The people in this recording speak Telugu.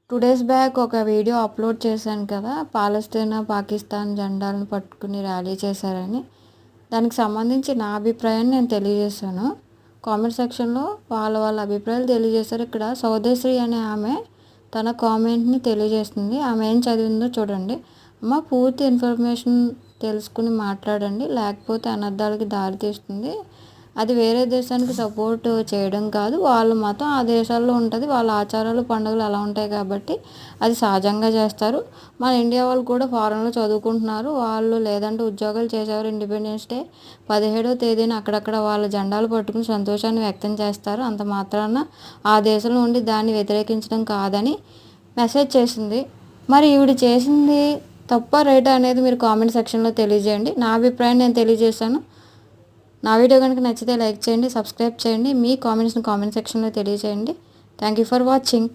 2 డేస్ బ్యాక్ ఒక వీడియో అప్లోడ్ చేశాను కదా! పాలస్తీనా, పాకిస్తాన్ జెండాలను పట్టుకుని ర్యాలీ చేశారని. దానికి సంబంధించి నా అభిప్రాయాన్ని నేను తెలియజేశాను. కామెంట్ సెక్షన్‌లో వాళ్ళ అభిప్రాయాలు తెలియజేశారు. ఇక్కడ సౌదేశ్రీ అనే ఆమె తన కామెంట్‌ని తెలియజేస్తుంది. ఆమె ఏం చదివిందో చూడండి. అమ్మ పూర్తి ఇన్ఫర్మేషన్ తెలుసుకుని మాట్లాడండి. లేకపోతే అనర్థాలకి దారి తీస్తుంది. అది వేరే దేశానికి సపోర్ట్ చేయడం కాదు. వాళ్ళ మతం ఆ దేశాల్లో ఉంటుంది. వాళ్ళ ఆచారాలు, పండుగలు అలా ఉంటాయి కాబట్టి అది సహజంగా చేస్తారు. మన ఇండియా వాళ్ళు కూడా ఫారెన్‌లో చదువుకుంటున్నారు. వాళ్ళు లేదంటే ఉద్యోగాలు చేసేవారు ఇండిపెండెన్స్ డే 17వ తేదీన అక్కడక్కడ వాళ్ళ జెండాలు పట్టుకుని సంతోషాన్ని వ్యక్తం చేస్తారు. అంత మాత్రాన ఆ దేశంలో ఉండి దాన్ని వ్యతిరేకించడం కాదని మెసేజ్ చేసింది. మరి ఈవిడ చేసింది తప్పా రైటా అనేది మీరు కామెంట్ సెక్షన్‌లో తెలియజేయండి. నా అభిప్రాయం నేను తెలియజేశాను. నా వీడియో కనుక నచ్చితే లైక్ చేయండి, సబ్స్క్రైబ్ చేయండి. మీ కామెంట్స్‌ని కామెంట్ సెక్షన్‌లో తెలియజేయండి. Thank you for watching.